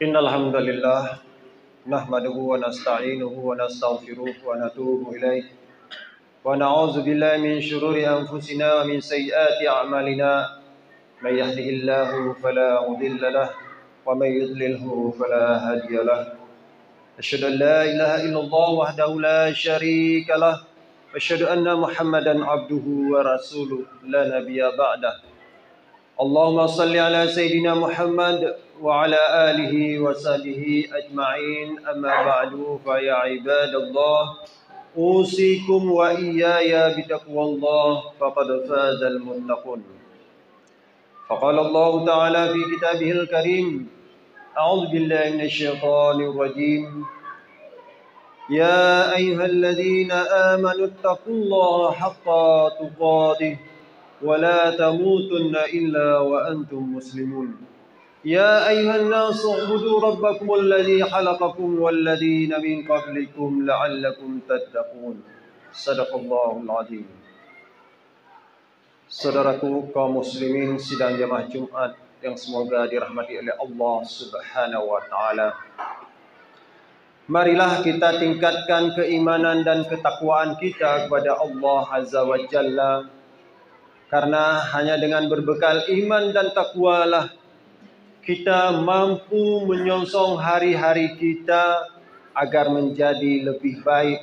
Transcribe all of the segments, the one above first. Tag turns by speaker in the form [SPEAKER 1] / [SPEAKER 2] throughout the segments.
[SPEAKER 1] Innal hamdalillah nahmaduhu wa nasta'inuhu wa nastaghfiruh wa natubu ilaih wa na'udzu billahi min shururi anfusina wa min sayyiati a'malina may yahdihillahu fala mudilla lahu wa may yudlilhu fala hadiya lahu asyhadu an la ilaha illallah wahdahu la syarika lahu wa asyhadu anna muhammadan abduhu wa rasuluh la nabiyya ba'dah. Allahumma salli ala Sayyidina Muhammad wa ala alihi wa sahbihi ajma'in, amma ba'du, fa ya ibadallah usikum wa iyaya bitaqwallah faqad fazal muttaqun. Faqala Allah ta'ala fi kitabihil karim, a'udzu billahi minasy syaithanir rajim, ya ayyuhalladzina amanu taqullaha haqqa tuqatih ولا تموتن إلا وأنتم مسلمون يا أيها الناس اعبدوا ربكم الذي خلقكم والذين من قبلكم لعلكم تتقون صدق الله العظيم. Saudaraku kaum muslimin sidang jamaah Jumat yang semoga dirahmati oleh Allah Subhanahu wa taala. Marilah kita tingkatkan keimanan dan ketakwaan kita kepada Allah Azza wa Jalla. Karena hanya dengan berbekal iman dan takwalah kita mampu menyongsong hari-hari kita agar menjadi lebih baik,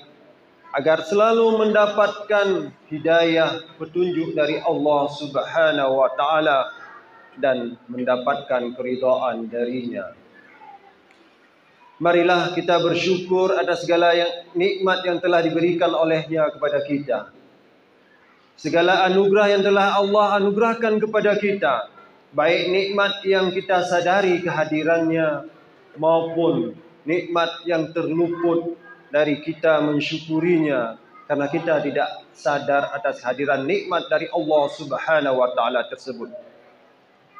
[SPEAKER 1] agar selalu mendapatkan hidayah petunjuk dari Allah Subhanahu wa taala dan mendapatkan keridhaan darinya. Marilah kita bersyukur atas segala nikmat yang telah diberikan olehnya kepada kita. Segala anugerah yang telah Allah anugerahkan kepada kita, baik nikmat yang kita sadari kehadirannya maupun nikmat yang terluput dari kita mensyukurinya karena kita tidak sadar atas hadiran nikmat dari Allah Subhanahu wa taala tersebut.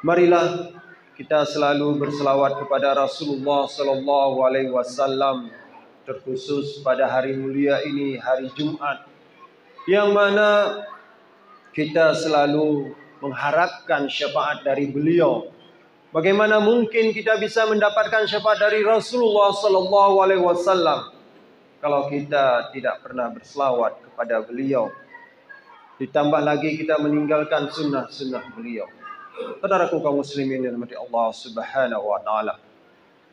[SPEAKER 1] Marilah kita selalu berselawat kepada Rasulullah sallallahu alaihi wasallam, terkhusus pada hari mulia ini, hari Jumat, yang mana kita selalu mengharapkan syafaat dari beliau. Bagaimana mungkin kita bisa mendapatkan syafaat dari Rasulullah sallallahu alaihi wasallam kalau kita tidak pernah berselawat kepada beliau? Ditambah lagi kita meninggalkan sunnah-sunnah beliau. Saudaraku kaum muslimin yang dirahmati Allah Subhanahu wa taala.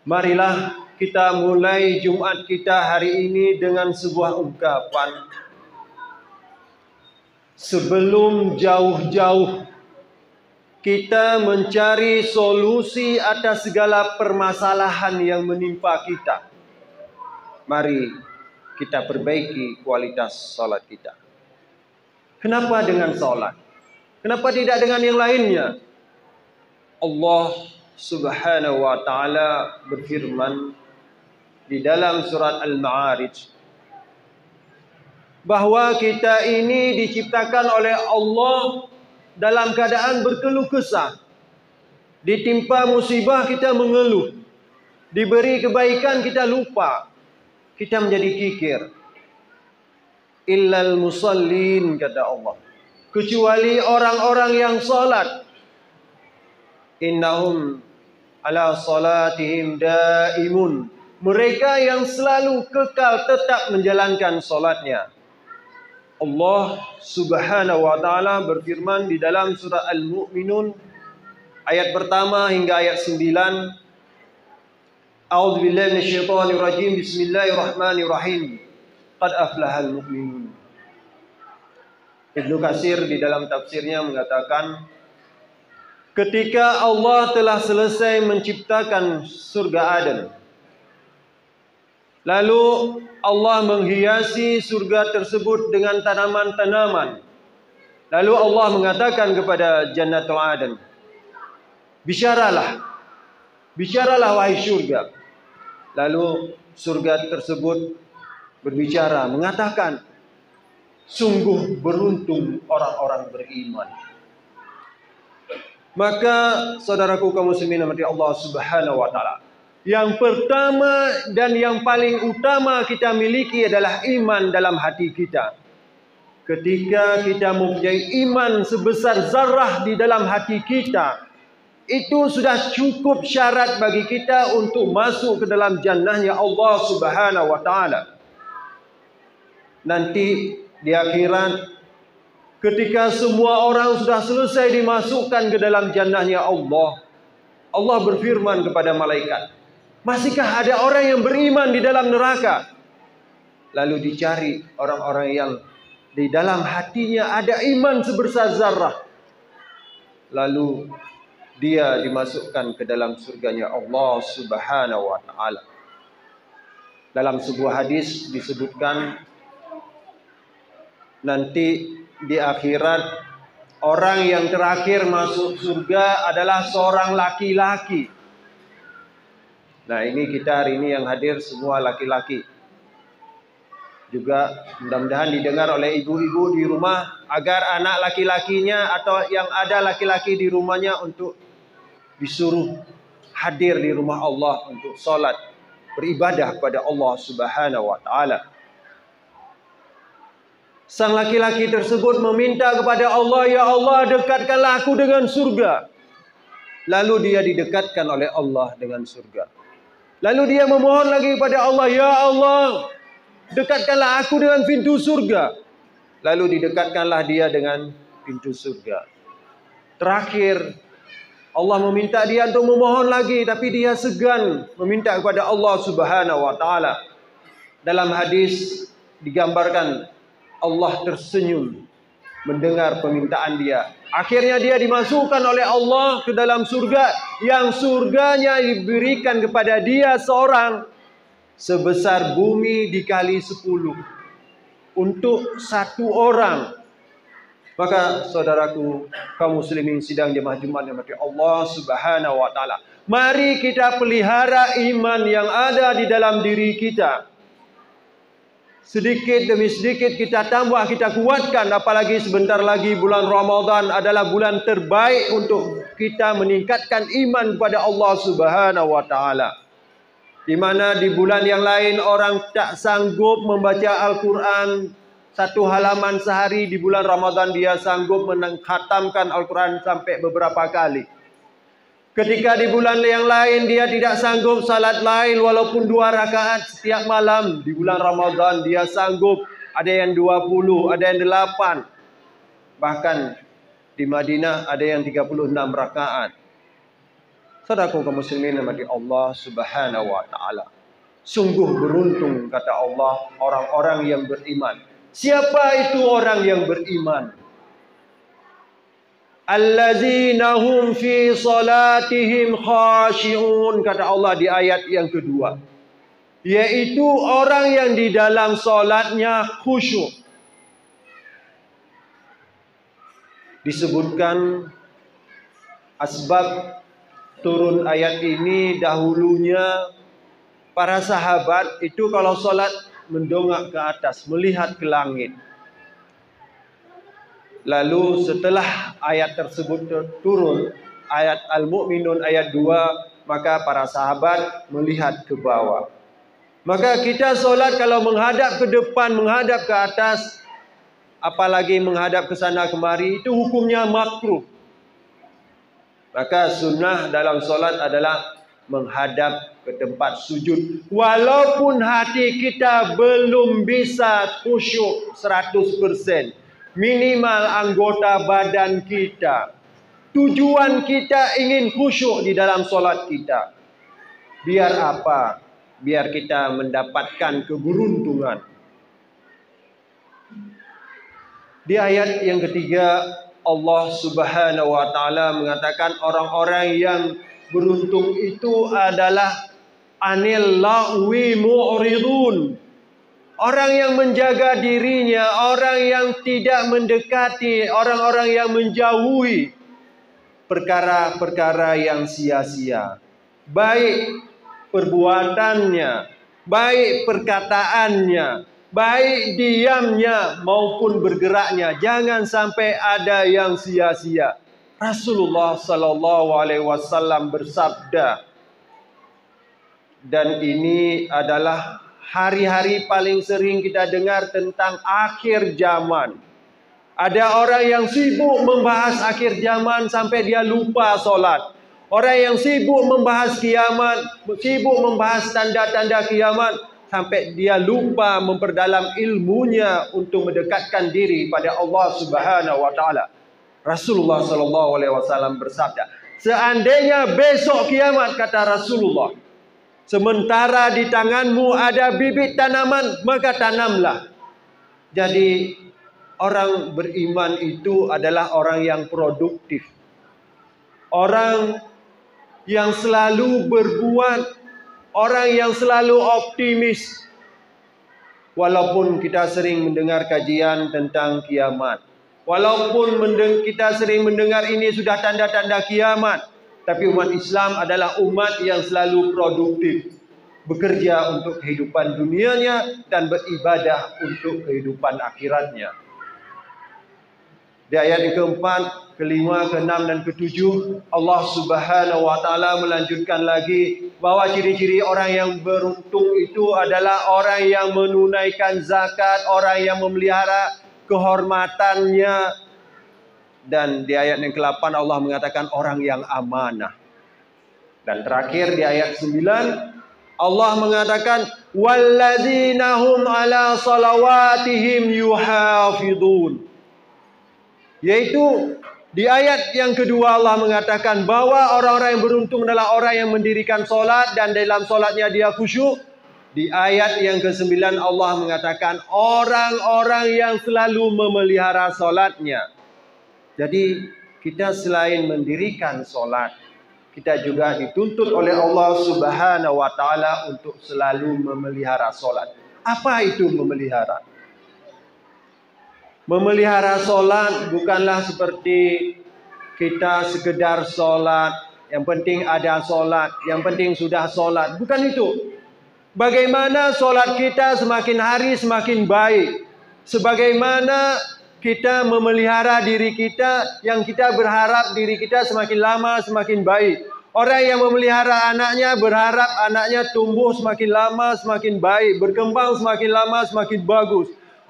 [SPEAKER 1] Marilah kita mulai Jumat kita hari ini dengan sebuah ungkapan. Sebelum jauh-jauh kita mencari solusi atas segala permasalahan yang menimpa kita, mari kita perbaiki kualitas salat kita. Kenapa dengan salat? Kenapa tidak dengan yang lainnya? Allah Subhanahu wa taala berfirman di dalam surat Al-Ma'arij bahwa kita ini diciptakan oleh Allah dalam keadaan berkeluh kesah. Ditimpa musibah kita mengeluh, diberi kebaikan kita lupa, kita menjadi kikir. Illal musallin, kata Allah, kecuali orang-orang yang salat. Innahum ala salatihim daimun, mereka yang selalu kekal tetap menjalankan salatnya. Allah Subhanahu wa taala berfirman di dalam surah Al-Mu'minun ayat pertama hingga ayat 9. A'udzu billahi minasyaitonir rajim. Bismillahirrahmanirrahim. Qad aflahal mu'minun. Ibnu Katsir di dalam tafsirnya mengatakan, ketika Allah telah selesai menciptakan surga Aden, lalu Allah menghiasi surga tersebut dengan tanaman-tanaman. Lalu Allah mengatakan kepada Jannatul Aden, bisyaralah, bisyaralah wahai surga. Lalu surga tersebut berbicara, mengatakan, sungguh beruntung orang-orang beriman. Maka saudaraku kaum muslimin yang dirahmati Allah Subhanahu wa taala, yang pertama dan yang paling utama kita miliki adalah iman dalam hati kita. Ketika kita mempunyai iman sebesar zarah di dalam hati kita, Itu sudah cukup syarat bagi kita untuk masuk ke dalam jannahnya Allah Subhanahu wa taala. Nanti di akhirat, ketika semua orang sudah selesai dimasukkan ke dalam jannahnya Allah, Allah berfirman kepada malaikat, masihkah ada orang yang beriman di dalam neraka? Lalu dicari orang-orang yang di dalam hatinya ada iman sebesar zarrah. Lalu dia dimasukkan ke dalam surganya Allah Subhanahu wa taala. Dalam sebuah hadis disebutkan, nanti di akhirat orang yang terakhir masuk surga adalah seorang laki-laki. Nah, ini kita hari ini yang hadir semua laki-laki. Juga mudah-mudahan didengar oleh ibu-ibu di rumah, agar anak laki-lakinya atau yang ada laki-laki di rumahnya untuk disuruh hadir di rumah Allah untuk salat, beribadah kepada Allah Subhanahu wa taala. Sang laki-laki tersebut meminta kepada Allah, ya Allah, dekatkanlah aku dengan surga. Lalu dia didekatkan oleh Allah dengan surga. Lalu dia memohon lagi kepada Allah, ya Allah, dekatkanlah aku dengan pintu surga. Lalu didekatkanlah dia dengan pintu surga. Terakhir, Allah meminta dia untuk memohon lagi, tapi dia segan meminta kepada Allah Subhanahu wa taala. Dalam hadis digambarkan Allah tersenyum mendengar permintaan dia. Akhirnya dia dimasukkan oleh Allah ke dalam surga, yang surganya diberikan kepada dia seorang sebesar bumi dikali 10 untuk satu orang. Maka saudaraku kaum muslimin sidang jemaah Jumat yang dirahmati Allah Subhanahu wa taala, mari kita pelihara iman yang ada di dalam diri kita. Sedikit demi sedikit kita tambah, kita kuatkan, apalagi sebentar lagi bulan Ramadan adalah bulan terbaik untuk kita meningkatkan iman kepada Allah Subhanahu wa taala. Di mana di bulan yang lain orang tak sanggup membaca Al-Quran satu halaman sehari, di bulan Ramadan dia sanggup mengkhatamkan Al-Quran sampai beberapa kali. Ketika di bulan yang lain dia tidak sanggup salat lain walaupun 2 rakaat setiap malam, di bulan Ramadan dia sanggup ada yang 20, ada yang 8. Bahkan di Madinah ada yang 36 rakaat. Saudaraku kaum muslimin yang dirahmati Allah Subhanahu wa taala, sungguh beruntung kata Allah orang-orang yang beriman. Siapa itu orang yang beriman? Allazina hum fi salatihim khashi'un, kata Allah di ayat yang kedua, yaitu orang yang di dalam salatnya khusyuk. Disebutkan asbab turun ayat ini, dahulunya para sahabat itu kalau salat mendongak ke atas, melihat ke langit. Lalu setelah ayat tersebut turun, ayat Al-Mu'minun ayat 2, maka para sahabat melihat ke bawah. Maka kita solat kalau menghadap ke depan, menghadap ke atas, apalagi menghadap ke sana kemari, itu hukumnya makruh. Maka sunnah dalam solat adalah menghadap ke tempat sujud. Walaupun hati kita belum bisa khusyuk 100%. Minimal anggota badan kita. Tujuan kita ingin khusyuk di dalam solat kita. Biar apa? Biar kita mendapatkan keberuntungan. Di ayat yang ketiga, Allah Subhanahu wa taala mengatakan orang-orang yang beruntung itu adalah anil lagwi mu'ridun. Orang yang menjaga dirinya, orang yang tidak mendekati, orang-orang yang menjauhi perkara-perkara yang sia-sia. Baik perbuatannya, baik perkataannya, baik diamnya maupun bergeraknya. Jangan sampai ada yang sia-sia. Rasulullah sallallahu alaihi wasallam bersabda, dan ini adalah hari-hari paling sering kita dengar tentang akhir zaman. Ada orang yang sibuk membahas akhir zaman sampai dia lupa solat. Orang yang sibuk membahas kiamat, sibuk membahas tanda-tanda kiamat, sampai dia lupa memperdalam ilmunya untuk mendekatkan diri pada Allah Subhanahu wa taala. Rasulullah sallallahu alaihi wasallam bersabda, seandainya besok kiamat, kata Rasulullah, sementara di tanganmu ada bibit tanaman, maka tanamlah. Jadi orang beriman itu adalah orang yang produktif. Orang yang selalu berbuat, orang yang selalu optimis. Walaupun kita sering mendengar kajian tentang kiamat, walaupun kita sering mendengar ini sudah tanda-tanda kiamat, tapi umat Islam adalah umat yang selalu produktif, bekerja untuk kehidupan dunianya dan beribadah untuk kehidupan akhiratnya. Di ayat yang keempat, kelima, keenam dan ketujuh, Allah Subhanahu wa taala melanjutkan lagi bahwa ciri-ciri orang yang beruntung itu adalah orang yang menunaikan zakat, orang yang memelihara kehormatannya. Dan di ayat yang ke-8 Allah mengatakan orang yang amanah. Dan terakhir di ayat 9 Allah mengatakan walladzina hum ala salawatihim yuhafidun. Yaitu di ayat yang kedua Allah mengatakan bahwa orang-orang yang beruntung adalah orang yang mendirikan solat dan dalam solatnya dia khusyuk. Di ayat yang ke-9 Allah mengatakan orang-orang yang selalu memelihara solatnya. Jadi kita selain mendirikan solat, kita juga dituntut oleh Allah Subhanahu wa taala untuk selalu memelihara solat. Apa itu memelihara? Memelihara solat bukanlah seperti kita sekedar solat, yang penting ada solat, yang penting sudah solat. Bukan itu. Bagaimana solat kita semakin hari semakin baik. Sebagaimana kita memelihara diri kita, yang kita berharap diri kita semakin lama semakin baik. Orang yang memelihara anaknya berharap anaknya tumbuh semakin lama semakin baik, berkembang semakin lama semakin bagus.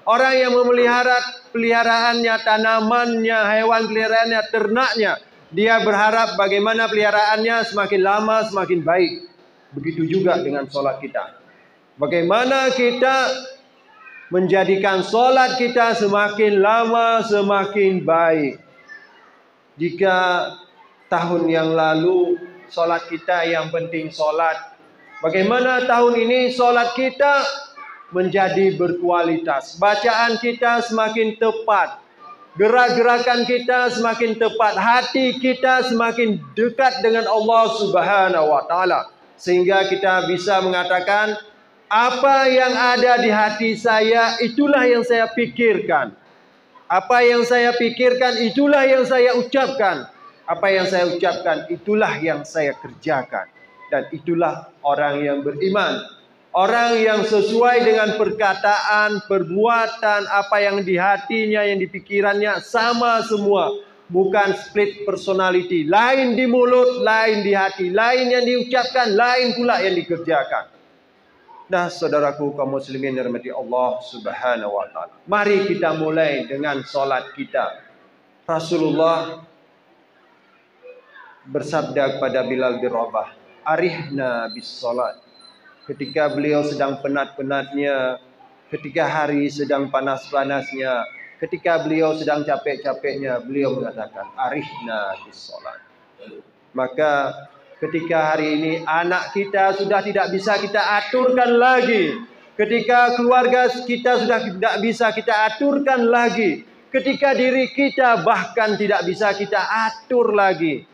[SPEAKER 1] Orang yang memelihara peliharaannya, tanamannya, hewan peliharaannya, ternaknya, dia berharap bagaimana peliharaannya semakin lama semakin baik. Begitu juga dengan solat kita. Bagaimana kita menjadikan solat kita semakin lama semakin baik. Jika tahun yang lalu solat kita yang penting solat, bagaimana tahun ini solat kita menjadi berkualitas. Bacaan kita semakin tepat. Gerak-gerakan kita semakin tepat. Hati kita semakin dekat dengan Allah Subhanahu wa taala. Sehingga kita bisa mengatakan, apa yang ada di hati saya, itulah yang saya pikirkan. Apa yang saya pikirkan, itulah yang saya ucapkan. Apa yang saya ucapkan, itulah yang saya kerjakan. Dan itulah orang yang beriman. Orang yang sesuai dengan perkataan, perbuatan, apa yang di hatinya, yang di pikirannya, sama semua. Bukan split personality. Lain di mulut, lain di hati. Lain yang diucapkan, lain pula yang dikerjakan. Nah, saudaraku kaum muslimin yang dirahmati Allah Subhanahu wa taala. Mari kita mulai dengan solat kita. Rasulullah bersabda kepada Bilal bin Rabah, "Arihna bis salat." Ketika beliau sedang penat-penatnya, ketika hari sedang panas-panasnya, ketika beliau sedang capek-capeknya, beliau mengatakan, "Arihna bis salat." Maka ketika hari ini anak kita sudah tidak bisa kita aturkan lagi, ketika keluarga kita sudah tidak bisa kita aturkan lagi, ketika diri kita bahkan tidak bisa kita atur lagi,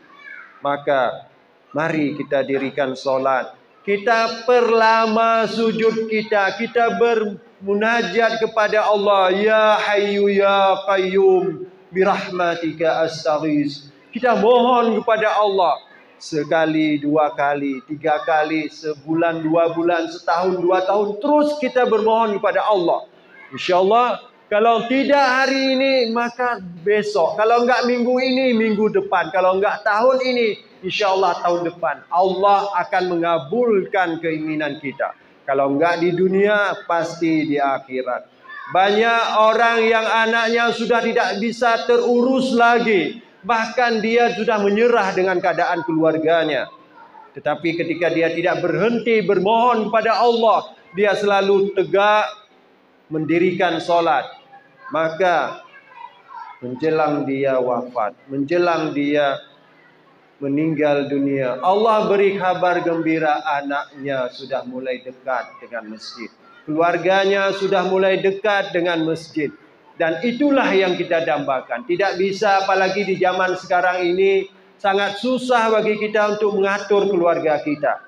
[SPEAKER 1] maka mari kita dirikan solat. Kita perlama sujud kita. Kita bermunajat kepada Allah. Ya Hayyu Ya Qayyum birahmatika astaghis. Kita mohon kepada Allah. Sekali, dua kali, tiga kali, sebulan, 2 bulan, setahun, 2 tahun. Terus kita bermohon kepada Allah. InsyaAllah, kalau tidak hari ini, maka besok. Kalau enggak minggu ini, minggu depan. Kalau enggak tahun ini, InsyaAllah tahun depan Allah akan mengabulkan keinginan kita. Kalau enggak di dunia, pasti di akhirat. Banyak orang yang anaknya sudah tidak bisa terurus lagi. Bahkan dia sudah menyerah dengan keadaan keluarganya. Tetapi ketika dia tidak berhenti bermohon kepada Allah, dia selalu tegak mendirikan solat. Maka menjelang dia wafat, menjelang dia meninggal dunia, Allah beri kabar gembira, anaknya sudah mulai dekat dengan masjid. Keluarganya sudah mulai dekat dengan masjid. Dan itulah yang kita dambakan. Tidak bisa, apalagi di zaman sekarang ini, sangat susah bagi kita untuk mengatur keluarga kita.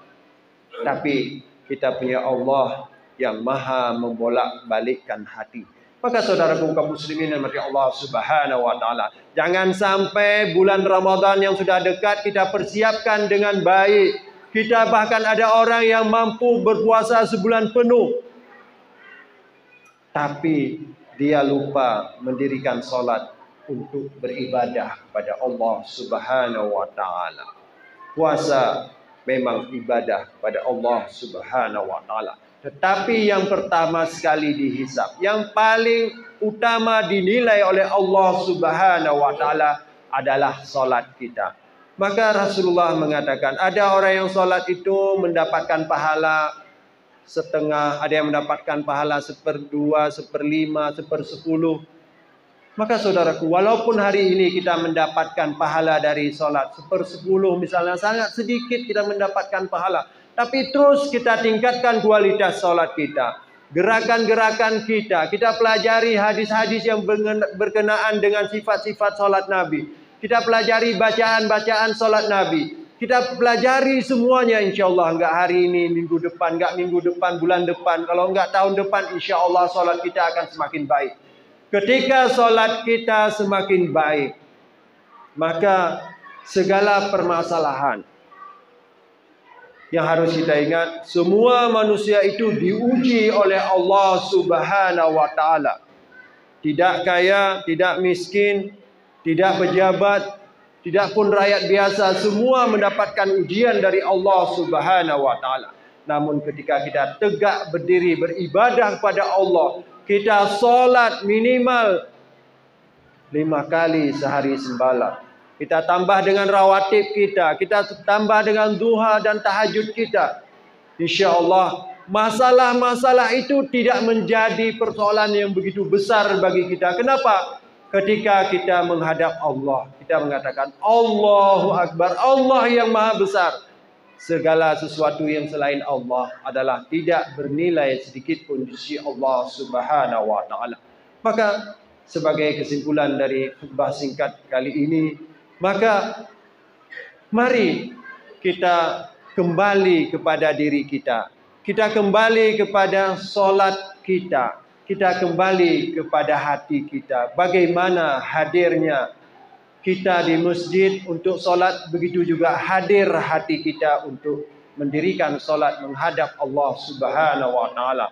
[SPEAKER 1] Tapi kita punya Allah yang maha membolak-balikkan hati. Maka saudaraku kaum muslimin yang dirahmati Allah Subhanahu wa taala, jangan sampai bulan Ramadan yang sudah dekat kita persiapkan dengan baik. Kita bahkan ada orang yang mampu berpuasa sebulan penuh, tapi dia lupa mendirikan salat untuk beribadah kepada Allah Subhanahu wa taala. Puasa memang ibadah pada Allah Subhanahu wa taala. Tetapi yang pertama sekali dihisab, yang paling utama dinilai oleh Allah Subhanahu wa taala adalah salat kita. Maka Rasulullah mengatakan, ada orang yang salat itu mendapatkan pahala setengah, ada yang mendapatkan pahala 1/2, 1/5, 1/10. Maka saudaraku, walaupun hari ini kita mendapatkan pahala dari salat 1/10 misalnya, sangat sedikit kita mendapatkan pahala. Tapi terus kita tingkatkan kualitas salat kita. Gerakan-gerakan kita. Kita pelajari hadis-hadis yang berkenaan dengan sifat-sifat salat Nabi. Kita pelajari bacaan-bacaan salat Nabi. Kita pelajari semuanya insyaAllah. Enggak hari ini, minggu depan, enggak minggu depan, bulan depan. Kalau enggak tahun depan, insyaAllah salat kita akan semakin baik. Ketika salat kita semakin baik, maka segala permasalahan yang harus kita ingat, semua manusia itu diuji oleh Allah Subhanahu wa taala. Tidak kaya, tidak miskin, tidak pejabat, tidak pun rakyat biasa, semua mendapatkan ujian dari Allah Subhanahu wa taala. Namun ketika kita tegak berdiri beribadah kepada Allah, kita salat minimal 5 kali sehari semalam. Kita tambah dengan rawatib kita tambah dengan duha dan tahajud kita. InsyaAllah masalah-masalah itu tidak menjadi persoalan yang begitu besar bagi kita. Kenapa? Ketika kita menghadap Allah, kita mengatakan Allahu Akbar, Allah yang maha besar. Segala sesuatu yang selain Allah adalah tidak bernilai sedikit pun di sisi Allah Subhanahu wa taala. Maka sebagai kesimpulan dari khutbah singkat kali ini, maka mari kita kembali kepada diri kita. Kita kembali kepada solat kita. Kita kembali kepada hati kita. Bagaimana hadirnya kita di masjid untuk solat, begitu juga hadir hati kita untuk mendirikan solat menghadap Allah Subhanahu wa taala.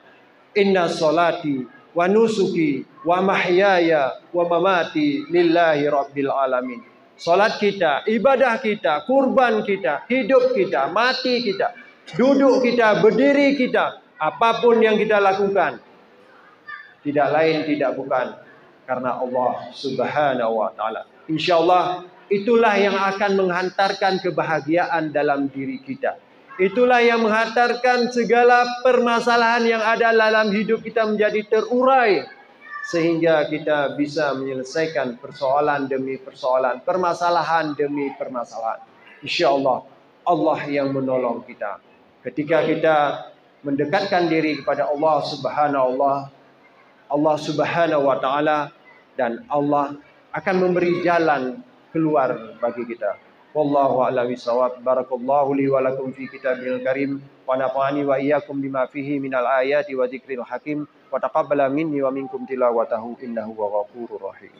[SPEAKER 1] Inna solati wa nusuki wa mahyaya wa mamati lillahi rabbil alamin. Salat kita, ibadah kita, kurban kita, hidup kita, mati kita, duduk kita, berdiri kita, apapun yang kita lakukan, tidak lain tidak bukan karena Allah Subhanahu wa taala. InsyaAllah itulah yang akan menghantarkan kebahagiaan dalam diri kita. Itulah yang menghantarkan segala permasalahan yang ada dalam hidup kita menjadi terurai, sehingga kita bisa menyelesaikan persoalan demi persoalan, permasalahan demi permasalahan. InsyaAllah Allah yang menolong kita. Ketika kita mendekatkan diri kepada Allah Subhanahu wa taala, dan Allah akan memberi jalan keluar bagi kita. Wallahu a'lam bishawab. Barakallahu li wa lakum fi kitabil karim wa nafa'ani wa iyyakum bima fihi minal ayati wa dzikril hakim wa taqabbala minni wa minkum tilawatahu innahu ghafurur rahim.